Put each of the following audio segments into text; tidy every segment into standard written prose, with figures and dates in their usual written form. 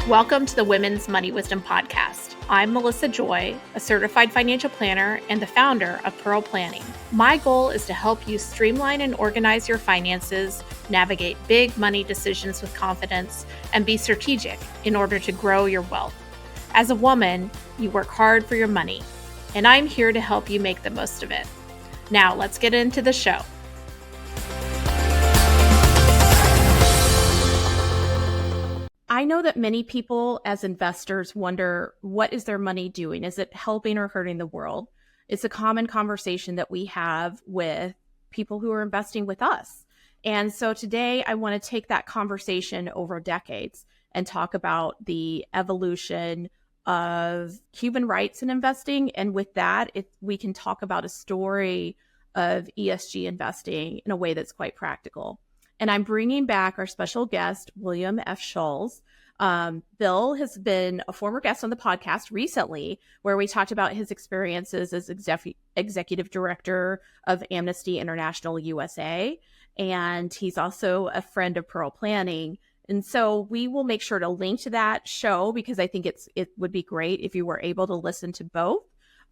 Welcome to the Women's Money Wisdom Podcast. I'm Melissa Joy, a certified financial planner and the founder of Pearl Planning. My goal is to help you streamline and organize your finances, navigate big money decisions with confidence, and be strategic in order to grow your wealth. As a woman, you work hard for your money, and I'm here to help you make the most of it. Now, let's get into the show. I know that many people as investors wonder, what is their money doing? Is it helping or hurting the world? It's a common conversation that we have with people who are investing with us. And so today I want to take that conversation over decades and talk about the evolution of human rights in investing. And with that, we can talk about a story of ESG investing in a way that's quite practical. And I'm bringing back our special guest, William F. Schulz. Bill has been a former guest on the podcast recently, where we talked about his experiences as executive director of Amnesty International USA. And he's also a friend of Pearl Planning. And so we will make sure to link to that show because I think it would be great if you were able to listen to both.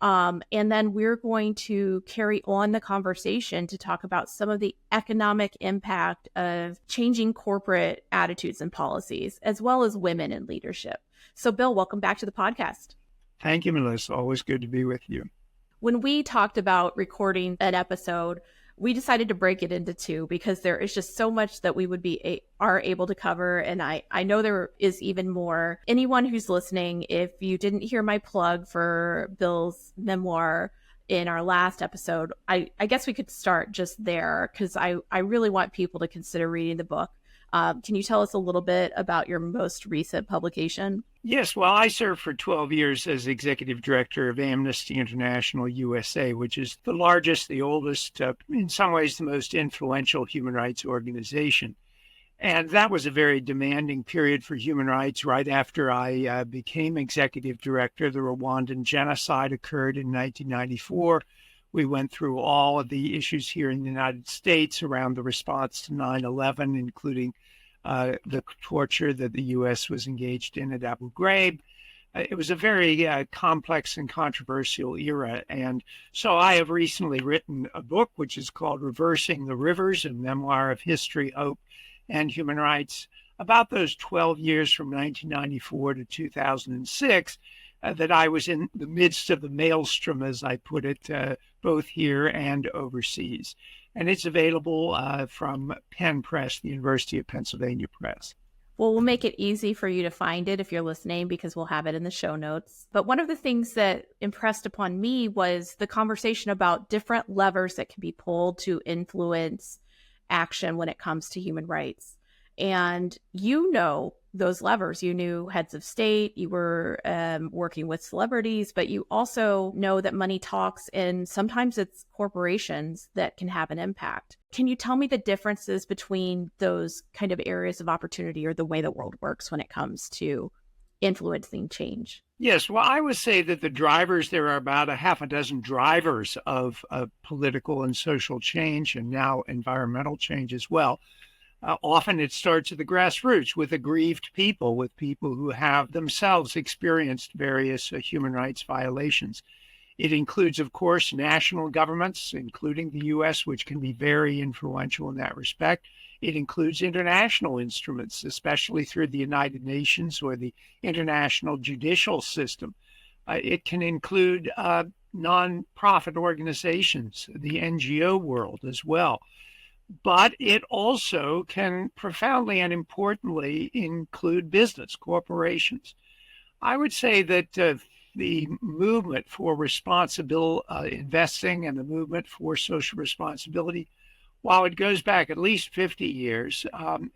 And then we're going to carry on the conversation to talk about some of the economic impact of changing corporate attitudes and policies, as well as women in leadership. So, Bill, welcome back to the podcast. Thank you, Melissa. Always good to be with you. When we talked about recording an episode, we decided to break it into two because there is just so much that we would are able to cover. And I know there is even more. Anyone who's listening, if you didn't hear my plug for Bill's memoir in our last episode, I guess we could start just there because I really want people to consider reading the book. Can you tell us a little bit about your most recent publication? Yes, well, I served for 12 years as executive director of Amnesty International USA, which is the largest, the oldest, in some ways the most influential human rights organization. And that was a very demanding period for human rights. Right after I became executive director, the Rwandan genocide occurred in 1994. We went through all of the issues here in the United States around the response to 9/11, including the torture that the U.S. was engaged in at Abu Ghraib. It was a very complex and controversial era. And so I have recently written a book which is called Reversing the Rivers, a memoir of history, hope, and human rights, about those 12 years from 1994 to 2006 that I was in the midst of the maelstrom, as I put it, both here and overseas. And it's available from Penn Press, the University of Pennsylvania Press. Well, we'll make it easy for you to find it if you're listening because we'll have it in the show notes. But one of the things that impressed upon me was the conversation about different levers that can be pulled to influence action when it comes to human rights. And you know those levers. You knew heads of state, you were working with celebrities, but you also know that money talks, and sometimes it's corporations that can have an impact. Can you tell me the differences between those kind of areas of opportunity or the way the world works when it comes to influencing change? Yes, well, I would say that the drivers, there are about a half a dozen drivers of political and social change and now environmental change as well. Often it starts at the grassroots with aggrieved people, with people who have themselves experienced various human rights violations. It includes, of course, national governments, including the U.S., which can be very influential in that respect. It includes international instruments, especially through the United Nations or the international judicial system. It can include nonprofit organizations, the NGO world as well. But it also can profoundly and importantly include business, corporations. I would say that the movement for responsible investing and the movement for social responsibility, while it goes back at least 50 years,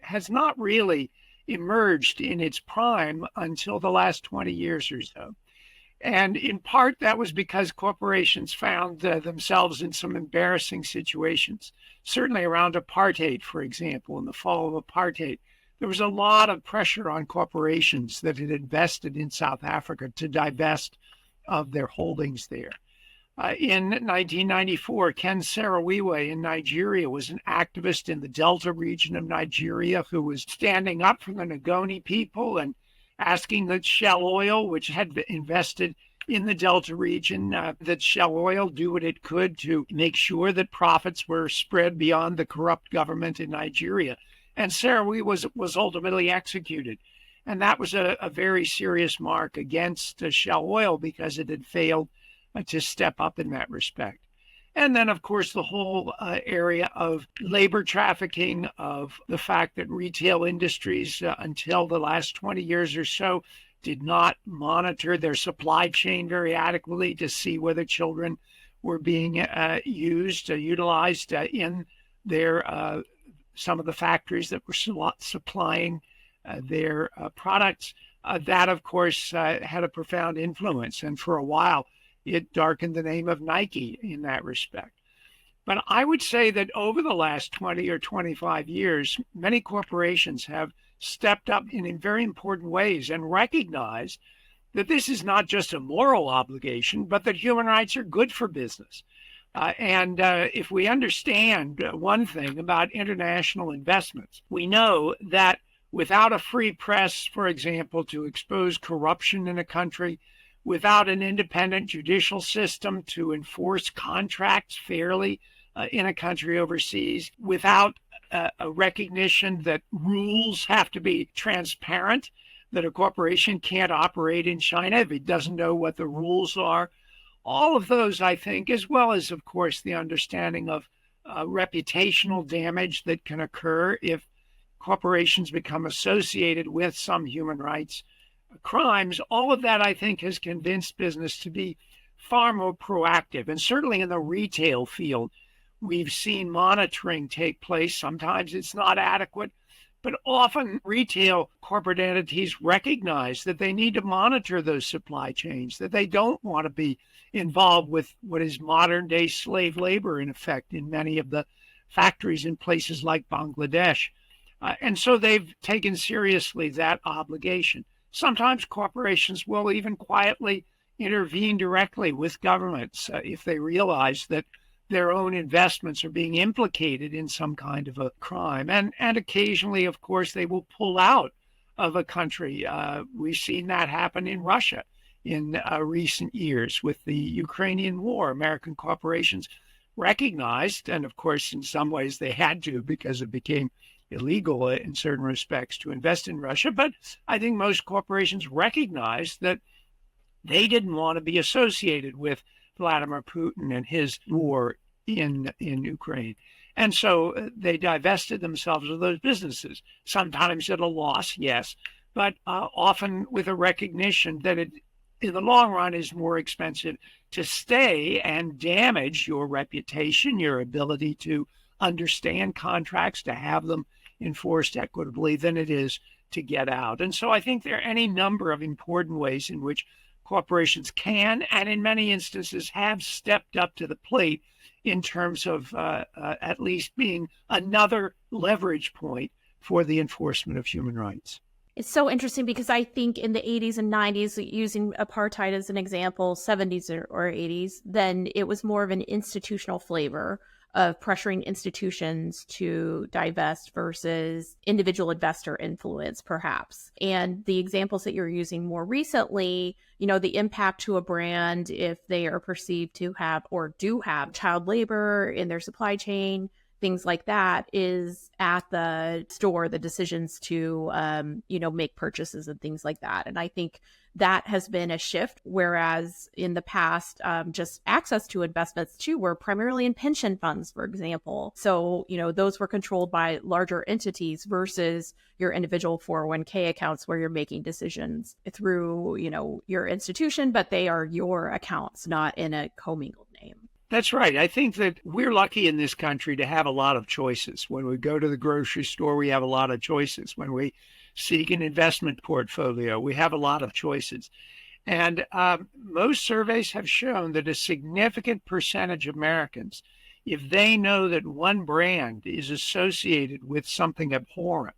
has not really emerged in its prime until the last 20 years or so. And in part, that was because corporations found themselves in some embarrassing situations, certainly around apartheid, for example, in the fall of apartheid. There was a lot of pressure on corporations that had invested in South Africa to divest of their holdings there. In 1994, Ken Saro-Wiwa in Nigeria was an activist in the Delta region of Nigeria who was standing up for the Ngoni people and asking that Shell Oil, which had invested in the Delta region, that Shell Oil do what it could to make sure that profits were spread beyond the corrupt government in Nigeria. And Sarawi was ultimately executed. And that was a very serious mark against Shell Oil because it had failed to step up in that respect. And then, of course, the whole area of labor trafficking, of the fact that retail industries, until the last 20 years or so, did not monitor their supply chain very adequately to see whether children were being utilized in their some of the factories that were supplying their products. That, of course, had a profound influence. And for a while, it darkened the name of Nike in that respect. But I would say that over the last 20 or 25 years, many corporations have stepped up in very important ways and recognized that this is not just a moral obligation, but that human rights are good for business. And if we understand one thing about international investments, we know that without a free press, for example, to expose corruption in a country, without an independent judicial system to enforce contracts fairly in a country overseas, without a recognition that rules have to be transparent, that a corporation can't operate in China if it doesn't know what the rules are. All of those, I think, as well as, of course, the understanding of reputational damage that can occur if corporations become associated with some human rights crimes, all of that, I think, has convinced business to be far more proactive. And certainly in the retail field, we've seen monitoring take place. Sometimes it's not adequate, but often retail corporate entities recognize that they need to monitor those supply chains, that they don't want to be involved with what is modern day slave labor, in effect, in many of the factories in places like Bangladesh. And so they've taken seriously that obligation. Sometimes corporations will even quietly intervene directly with governments if they realize that their own investments are being implicated in some kind of a crime. And occasionally, of course, they will pull out of a country. We've seen that happen in Russia in recent years with the Ukrainian war. American corporations recognized, and of course, in some ways they had to because it became illegal in certain respects to invest in Russia. But I think most corporations recognized that they didn't want to be associated with Vladimir Putin and his war in Ukraine. And so they divested themselves of those businesses, sometimes at a loss, yes, but often with a recognition that it, in the long run, is more expensive to stay and damage your reputation, your ability to understand contracts, to have them enforced equitably, than it is to get out. And so I think there are any number of important ways in which corporations can, and in many instances have, stepped up to the plate in terms of at least being another leverage point for the enforcement of human rights. It's so interesting because I think in the 80s and 90s, using apartheid as an example, 70s or 80s, then it was more of an institutional flavor of pressuring institutions to divest versus individual investor influence, perhaps. And the examples that you're using more recently, you know, the impact to a brand if they are perceived to have or do have child labor in their supply chain, things like that, is at the store, the decisions to, make purchases and things like that. And I think that has been a shift, whereas in the past, just access to investments too were primarily in pension funds, for example. So, those were controlled by larger entities versus your individual 401k accounts where you're making decisions through, your institution, but they are your accounts, not in a commingled name. That's right. I think that we're lucky in this country to have a lot of choices. When we go to the grocery store, we have a lot of choices. When we seek an investment portfolio, we have a lot of choices. And most surveys have shown that a significant percentage of Americans, if they know that one brand is associated with something abhorrent,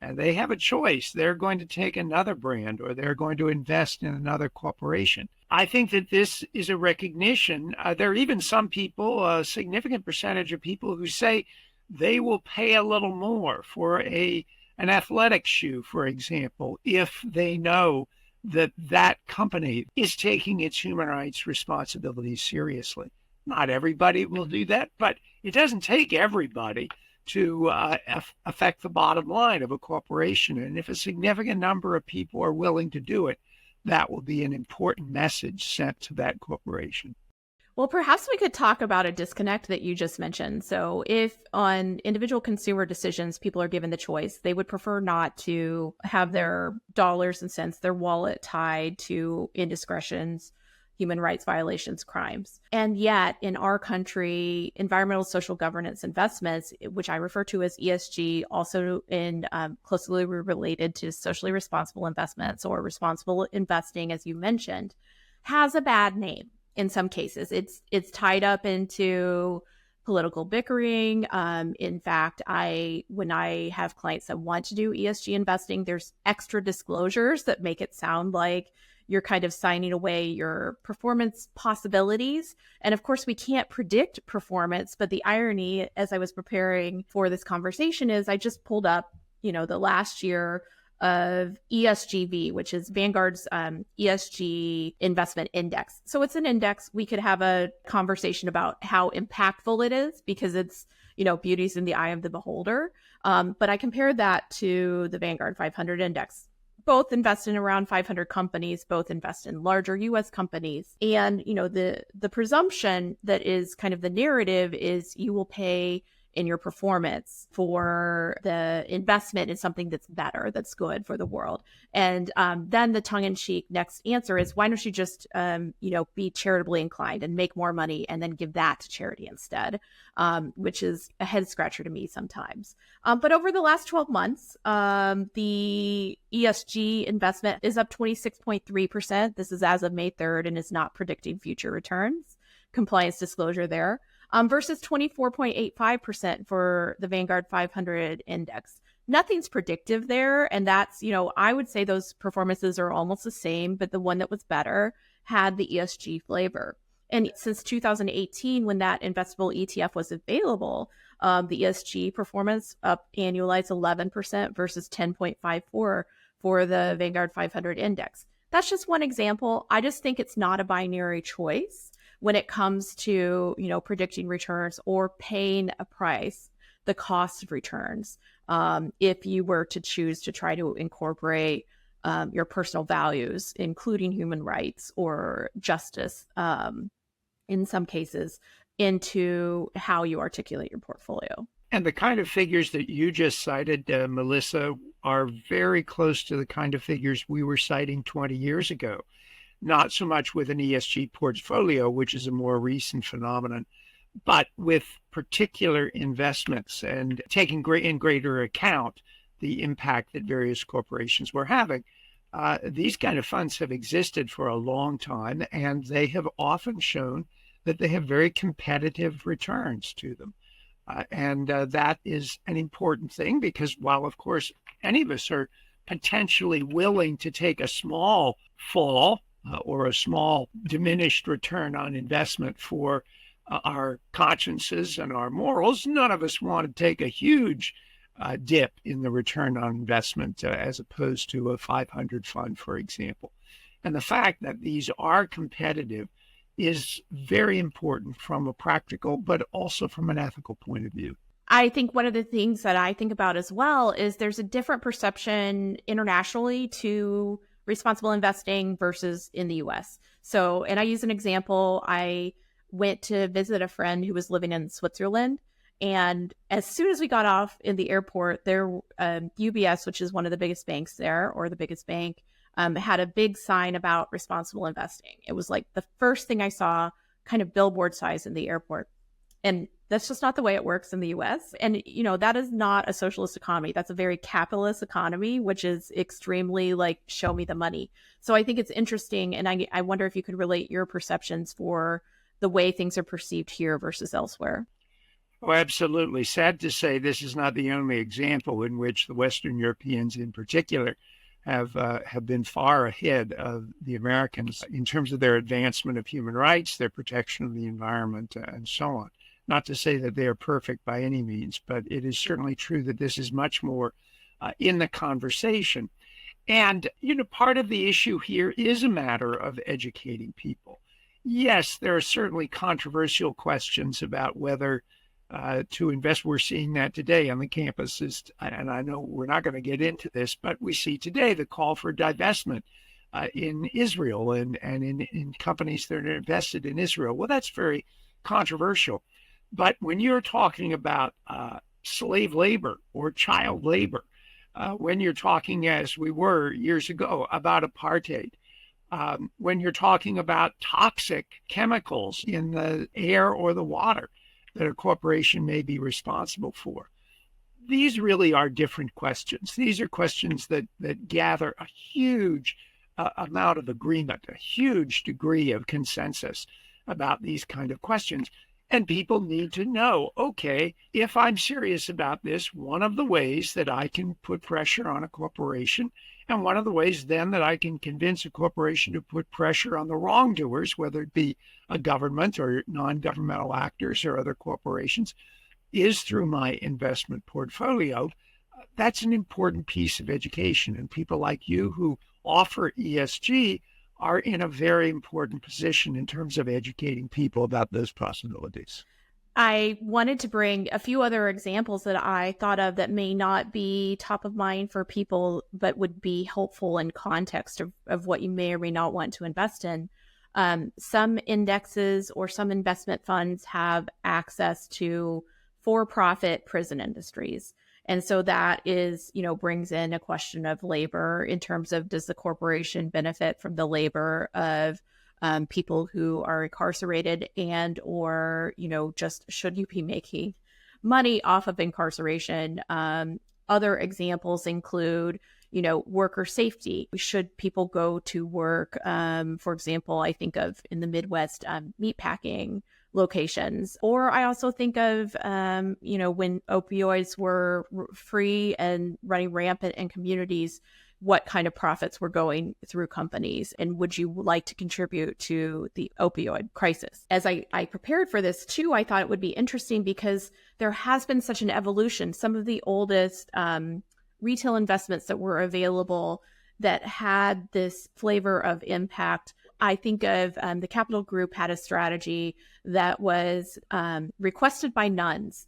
and they have a choice, they're going to take another brand or they're going to invest in another corporation. I think that this is a recognition. There are even some people, a significant percentage of people, who say they will pay a little more for a an athletic shoe, for example, if they know that that company is taking its human rights responsibilities seriously. Not everybody will do that, but it doesn't take everybody to affect the bottom line of a corporation. And if a significant number of people are willing to do it, that will be an important message sent to that corporation. Well, perhaps we could talk about a disconnect that you just mentioned. So if on individual consumer decisions, people are given the choice, they would prefer not to have their dollars and cents, their wallet tied to indiscretions, human rights violations, crimes. And yet in our country, environmental social governance investments, which I refer to as ESG, also in closely related to socially responsible investments or responsible investing, as you mentioned, has a bad name. In some cases, it's tied up into political bickering. In fact, when I have clients that want to do ESG investing, there's extra disclosures that make it sound like you're kind of signing away your performance possibilities. And of course, we can't predict performance. But the irony, as I was preparing for this conversation, is I just pulled up, the last year of ESGV, which is Vanguard's ESG investment index. So it's an index. We could have a conversation about how impactful it is because it's, beauty's in the eye of the beholder. But I compared that to the Vanguard 500 index. Both invest in around 500 companies, both invest in larger US companies. And, the presumption that is kind of the narrative is you will pay in your performance for the investment in something that's better, that's good for the world. And then the tongue-in-cheek next answer is, why don't you just, be charitably inclined and make more money and then give that to charity instead, which is a head scratcher to me sometimes. But over the last 12 months, the ESG investment is up 26.3%. This is as of May 3rd and is not predicting future returns. Compliance disclosure there. Versus 24.85% for the Vanguard 500 index. Nothing's predictive there. And that's, I would say those performances are almost the same, but the one that was better had the ESG flavor. And since 2018, when that investable ETF was available, the ESG performance up annualized 11% versus 10.54 for the Vanguard 500 index. That's just one example. I just think it's not a binary choice when it comes to, predicting returns or paying a price, the cost of returns, if you were to choose to try to incorporate your personal values, including human rights or justice, in some cases, into how you articulate your portfolio. And the kind of figures that you just cited, Melissa, are very close to the kind of figures we were citing 20 years ago. Not so much with an ESG portfolio, which is a more recent phenomenon, but with particular investments and taking in greater account the impact that various corporations were having. These kind of funds have existed for a long time, and they have often shown that they have very competitive returns to them. And that is an important thing because while, of course, any of us are potentially willing to take a small fall or a small diminished return on investment for our consciences and our morals, none of us want to take a huge dip in the return on investment as opposed to a 500 fund, for example. And the fact that these are competitive is very important from a practical, but also from an ethical point of view. I think one of the things that I think about as well is there's a different perception internationally to responsible investing versus in the US. So, and I use an example. I went to visit a friend who was living in Switzerland. And as soon as we got off in the airport, there, UBS, which is one of the biggest banks there, or the biggest bank, had a big sign about responsible investing. It was like the first thing I saw, kind of billboard size in the airport. And that's just not the way it works in the US. And, that is not a socialist economy. That's a very capitalist economy, which is extremely like, show me the money. So I think it's interesting. And I wonder if you could relate your perceptions for the way things are perceived here versus elsewhere. Oh, absolutely. Sad to say, this is not the only example in which the Western Europeans in particular have been far ahead of the Americans in terms of their advancement of human rights, their protection of the environment, and so on. Not to say that they are perfect by any means, but it is certainly true that this is much more in the conversation. And, part of the issue here is a matter of educating people. Yes, there are certainly controversial questions about whether to invest. We're seeing that today on the campuses. And I know we're not going to get into this, but we see today the call for divestment in Israel and in companies that are invested in Israel. Well, that's very controversial. But when you're talking about slave labor or child labor, when you're talking, as we were years ago, about apartheid, when you're talking about toxic chemicals in the air or the water that a corporation may be responsible for, these really are different questions. These are questions that gather a huge amount of agreement, a huge degree of consensus about these kind of questions. And people need to know, okay, if I'm serious about this, one of the ways that I can put pressure on a corporation, and one of the ways then that I can convince a corporation to put pressure on the wrongdoers, whether it be a government or non-governmental actors or other corporations, is through my investment portfolio. That's an important piece of education. And people like you who offer ESG are in a very important position in terms of educating people about those possibilities. I wanted to bring a few other examples that I thought of that may not be top of mind for people, but would be helpful in context of what you may or may not want to invest in. Some indexes or some investment funds have access to for-profit prison industries. And so that is, brings in a question of labor in terms of, does the corporation benefit from the labor of people who are incarcerated, and or, just should you be making money off of incarceration? Other examples include, worker safety. Should people go to work? For example, I think of in the Midwest, meatpacking locations. Or I also think of, when opioids were free and running rampant in communities, what kind of profits were going through companies, and would you like to contribute to the opioid crisis? As I prepared for this too, I thought it would be interesting because there has been such an evolution. Some of the oldest retail investments that were available that had this flavor of impact, I think of the Capital Group had a strategy that was requested by nuns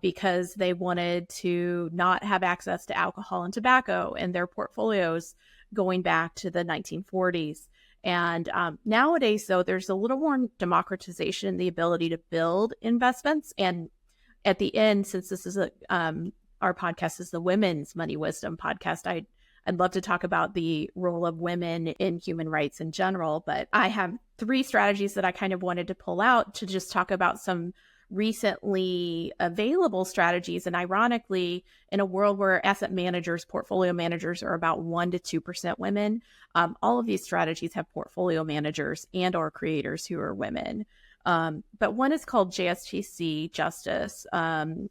because they wanted to not have access to alcohol and tobacco in their portfolios going back to the 1940s. And nowadays, though, there's a little more democratization in the ability to build investments. And at the end, since this is our podcast is the Women's Money Wisdom podcast, I'd love to talk about the role of women in human rights in general, but I have 3 strategies that I kind of wanted to pull out to just talk about some recently available strategies. And ironically, in a world where asset managers, portfolio managers are about 1% to 2% women, all of these strategies have portfolio managers and or creators who are women. But one is called JSTC Justice,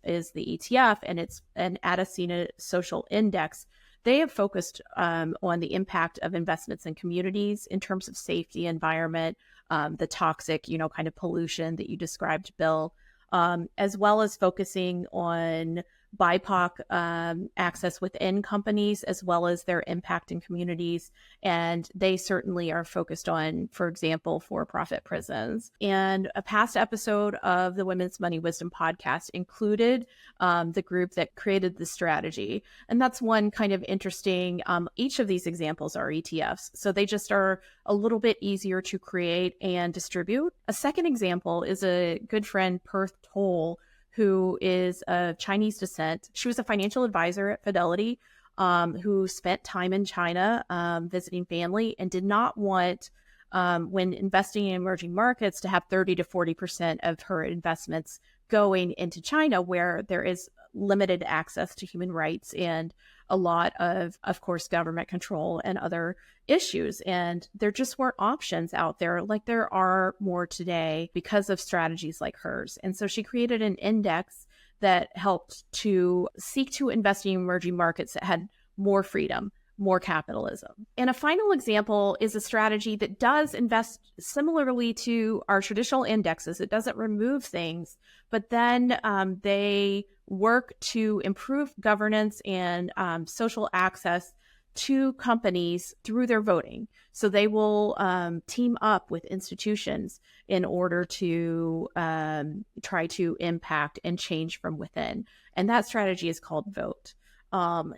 is the ETF, and it's an Addisina Social Index. They have focused on the impact of investments in communities in terms of safety, environment, the toxic, kind of pollution that you described, Bill, as well as focusing on BIPOC access within companies, as well as their impact in communities. And they certainly are focused on, for example, for-profit prisons. And a past episode of the Women's Money Wisdom podcast included the group that created the strategy. And that's one kind of interesting, each of these examples are ETFs. So they just are a little bit easier to create and distribute. A second example is a good friend, Perth Toll, who is of Chinese descent. She was a financial advisor at Fidelity, who spent time in China visiting family and did not want, when investing in emerging markets, to have 30 to 40% of her investments going into China, where there is limited access to human rights and a lot of course, government control and other issues. And there just weren't options out there like there are more today because of strategies like hers. And so she created an index that helped to seek to invest in emerging markets that had more freedom, more capitalism. And a final example is a strategy that does invest similarly to our traditional indexes. It doesn't remove things, but then they work to improve governance and social access to companies through their voting. So they will team up with institutions in order to try to impact and change from within. And that strategy is called Vote.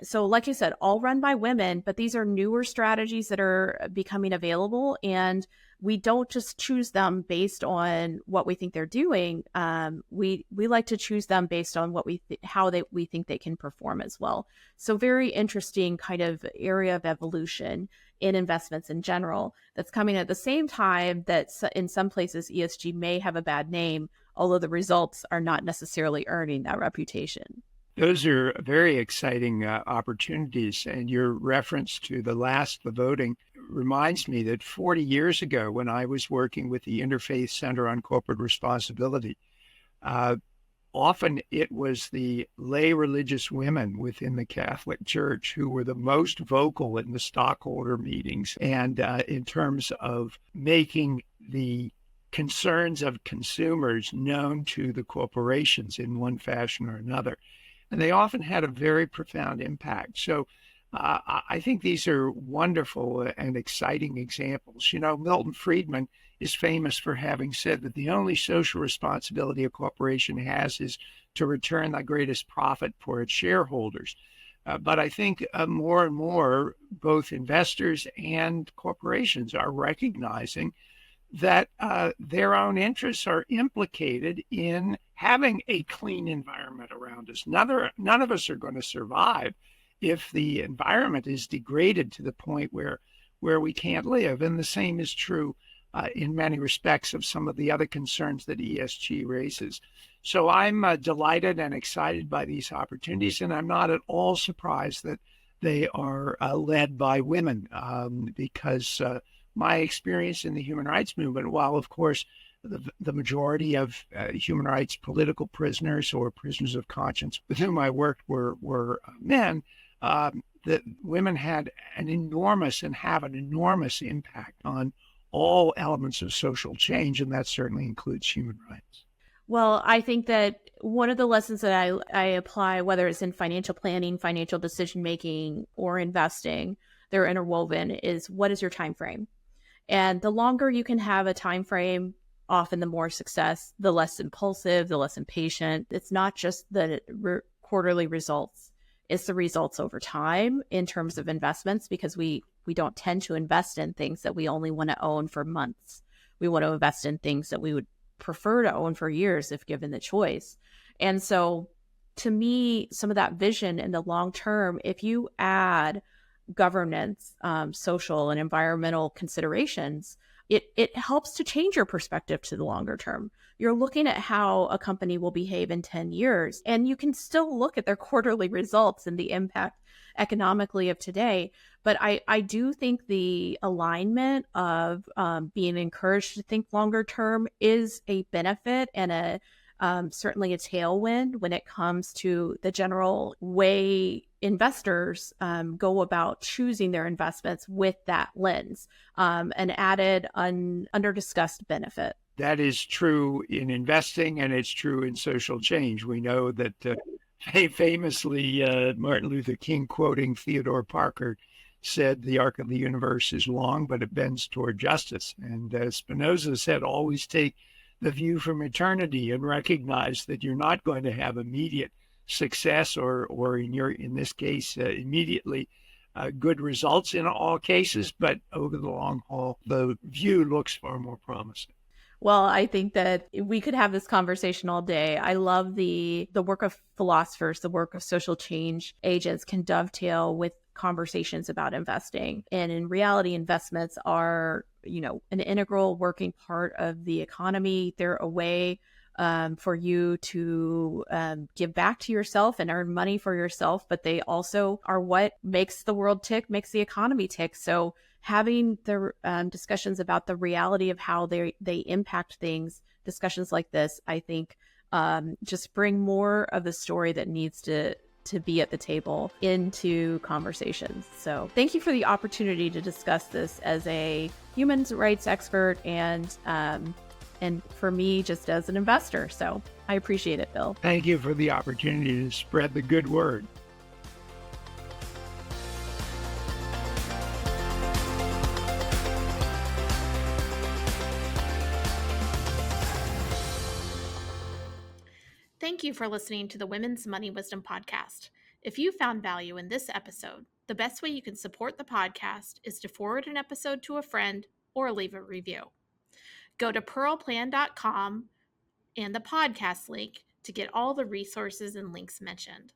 So like I said, all run by women, but these are newer strategies that are becoming available, and we don't just choose them based on what we think they're doing. We like to choose them based on what we we think they can perform as well. So very interesting kind of area of evolution in investments in general that's coming at the same time that in some places ESG may have a bad name, although the results are not necessarily earning that reputation. Those are very exciting opportunities. And your reference to the voting reminds me that 40 years ago, when I was working with the Interfaith Center on Corporate Responsibility, often it was the lay religious women within the Catholic Church who were the most vocal in the stockholder meetings and in terms of making the concerns of consumers known to the corporations in one fashion or another. And they often had a very profound impact. So I think these are wonderful and exciting examples. You know, Milton Friedman is famous for having said that the only social responsibility a corporation has is to return the greatest profit for its shareholders. But I think more and more, both investors and corporations are recognizing that their own interests are implicated in having a clean environment around us. None of us are going to survive if the environment is degraded to the point where we can't live. And the same is true in many respects of some of the other concerns that ESG raises. So I'm delighted and excited by these opportunities, and I'm not at all surprised that they are led by women because my experience in the human rights movement, while of course the majority of human rights political prisoners or prisoners of conscience with whom I worked were men, that women had an enormous and have an enormous impact on all elements of social change, and that certainly includes human rights. Well, I think that one of the lessons that I apply, whether it's in financial planning, financial decision making, or investing, they're interwoven, is what is your time frame? And the longer you can have a time frame, often the more success, the less impulsive, the less impatient. It's not just the quarterly results. It's the results over time in terms of investments, because we don't tend to invest in things that we only want to own for months. We want to invest in things that we would prefer to own for years if given the choice. And so to me, some of that vision in the long term, if you add governance, social and environmental considerations, it helps to change your perspective to the longer term. You're looking at how a company will behave in 10 years, and you can still look at their quarterly results and the impact economically of today. But I do think the alignment of being encouraged to think longer term is a benefit and certainly a tailwind when it comes to the general way investors go about choosing their investments with that lens, an added under-discussed benefit. That is true in investing, and it's true in social change. We know that famously, Martin Luther King, quoting Theodore Parker, said, "The arc of the universe is long, but it bends toward justice." And Spinoza said, "Always take the view from eternity and recognize that you're not going to have immediate success or in this case, immediately good results in all cases, but over the long haul, the view looks far more promising." Well, I think that we could have this conversation all day. I love the work of philosophers, the work of social change agents can dovetail with conversations about investing. And in reality, investments are, an integral working part of the economy. They're a way for you to give back to yourself and earn money for yourself, but they also are what makes the world tick, makes the economy tick. So having the discussions about the reality of how they impact things, discussions like this, I think just bring more of the story that needs to be at the table into conversations. So thank you for the opportunity to discuss this as a human rights expert and and for me just as an investor. So I appreciate it, Bill. Thank you for the opportunity to spread the good word. Thank you for listening to the Women's Money Wisdom Podcast. If you found value in this episode, the best way you can support the podcast is to forward an episode to a friend or leave a review. Go to pearlplan.com and the podcast link to get all the resources and links mentioned.